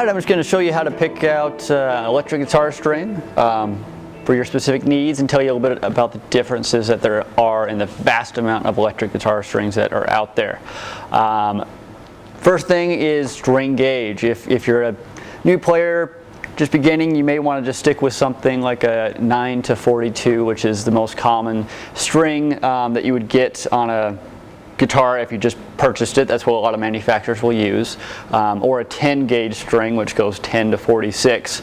Alright, I'm just going to show you how to pick out an electric guitar string for your specific needs and tell you a little bit about the differences that there are in the vast amount of electric guitar strings that are out there. First thing is string gauge. If you're a new player just beginning, you may want to just stick with something like a 9 to 42, which is the most common string that you would get on a guitar if you just purchased it. That's what a lot of manufacturers will use, or a 10 gauge string, which goes 10 to 46,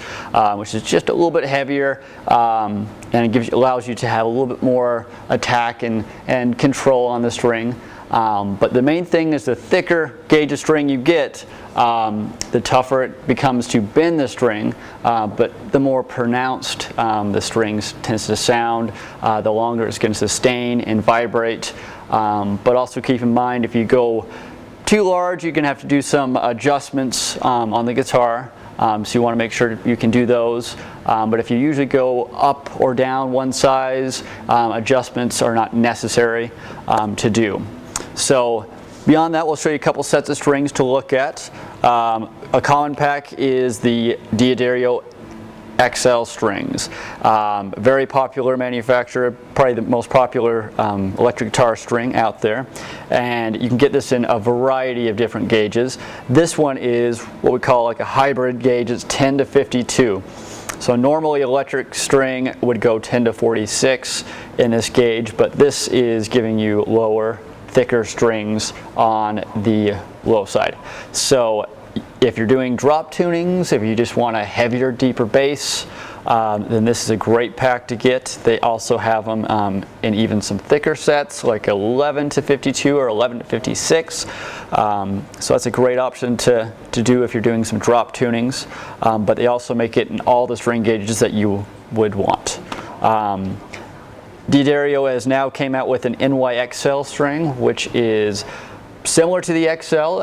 which is just a little bit heavier, and it allows you to have a little bit more attack and control on the string. But the main thing is the thicker gauge of string you get, the tougher it becomes to bend the string, but the more pronounced the strings tends to sound, the longer it's going to sustain and vibrate. But also keep in mind, if you go too large, you're going to have to do some adjustments on the guitar. So you want to make sure you can do those. But if you usually go up or down one size, adjustments are not necessary to do. So beyond that, we'll show you a couple sets of strings to look at. A common pack is the D'Addario XL strings. Very popular manufacturer, probably the most popular electric guitar string out there. And you can get this in a variety of different gauges. This one is what we call like a hybrid gauge. It's 10 to 52. So normally electric string would go 10 to 46 in this gauge, but this is giving you lower, thicker strings on the low side. So if you're doing drop tunings, if you just want a heavier, deeper bass, then this is a great pack to get. They also have them in even some thicker sets, like 11 to 52 or 11 to 56. So that's a great option to do if you're doing some drop tunings. But they also make it in all the string gauges that you would want. D'Addario has now came out with an NYXL string, which is similar to the XL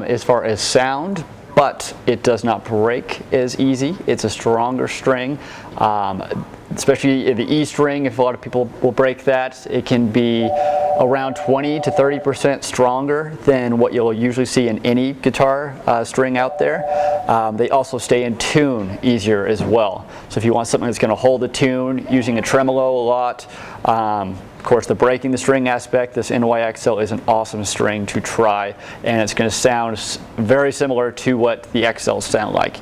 as far as sound, but it does not break as easy. It's a stronger string, especially the E string. If a lot of people will break that, it can be around 20 to 30% stronger than what you'll usually see in any guitar string out there. They also stay in tune easier as well. So if you want something that's going to hold the tune using a tremolo a lot, of course, the breaking the string aspect, this NYXL is an awesome string to try, and it's going to sound very similar to what the XLs sound like.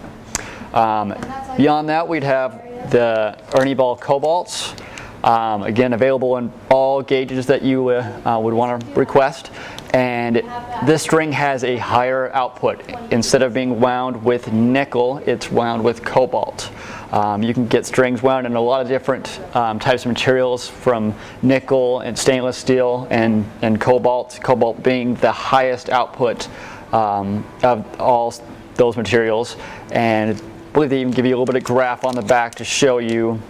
Beyond that, we'd have the Ernie Ball Cobalts, again available in all gauges that you would want to request. And this string has a higher output. Instead of being wound with nickel, it's wound with cobalt. You can get strings wound in a lot of different types of materials, from nickel and stainless steel and cobalt. Cobalt being the highest output of all those materials. And I believe they even give you a little bit of graph on the back to show you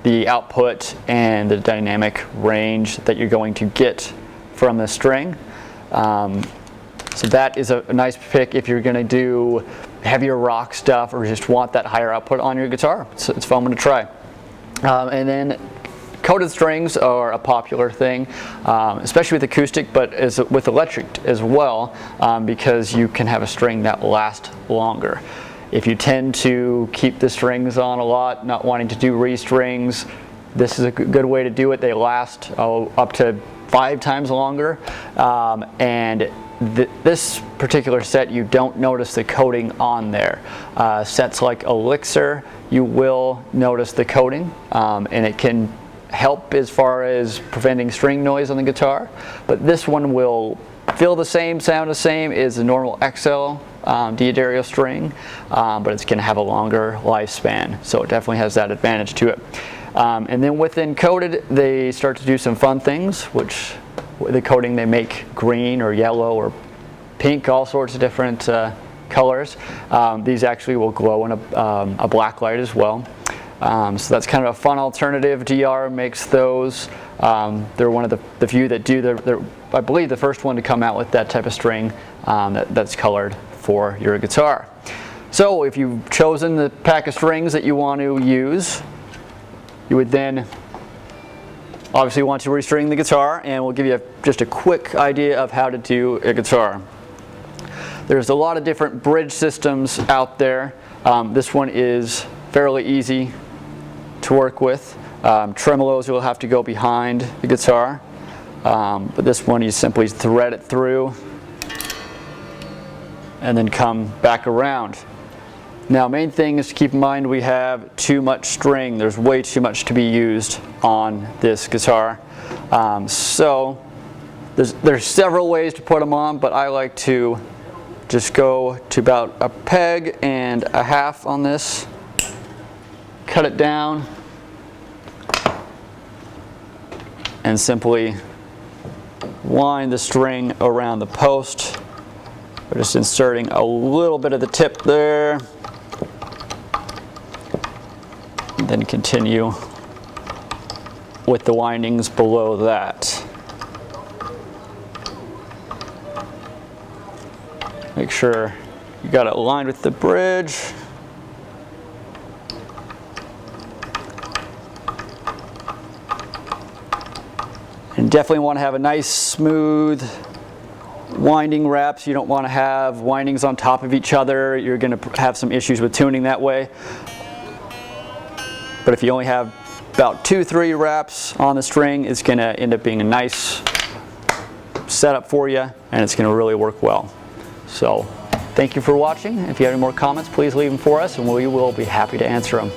the output and the dynamic range that you're going to get from the string. So that is a nice pick if you're going to do heavier rock stuff or just want that higher output on your guitar. So it's fun to try. And then coated strings are a popular thing, especially with acoustic, but with electric as well, because you can have a string that lasts longer. If you tend to keep the strings on a lot, not wanting to do restrings, this is a good way to do it. They last up to 5 times longer, and this particular set, you don't notice the coating on there. Sets like Elixir, you will notice the coating, and it can help as far as preventing string noise on the guitar, but this one will feel the same, sound the same as the normal XL D'Addario string, but it's going to have a longer lifespan, so it definitely has that advantage to it. And then within coated, they start to do some fun things, which the coating they make green or yellow or pink, all sorts of different colors. These actually will glow in a black light as well. So that's kind of a fun alternative. DR makes those. They're one of the few that do. They're, I believe, the first one to come out with that type of string that's colored for your guitar. So if you've chosen the pack of strings that you want to use, you would then obviously want to restring the guitar, and we'll give you just a quick idea of how to do a guitar. There's a lot of different bridge systems out there. This one is fairly easy to work with. Tremolos will have to go behind the guitar, but this one you simply thread it through and then come back around. Now, main thing is to keep in mind we have too much string. There's way too much to be used on this guitar. So there's several ways to put them on, but I like to just go to about a peg and a half on this, cut it down, and simply wind the string around the post. We're just inserting a little bit of the tip there, and then continue with the windings below that. Make sure you got it aligned with the bridge. And definitely want to have a nice smooth winding wraps. You don't want to have windings on top of each other. You're going to have some issues with tuning that way. But if you only have about 2-3 wraps on the string, it's going to end up being a nice setup for you, and it's going to really work well. So thank you for watching. If you have any more comments, please leave them for us and we will be happy to answer them.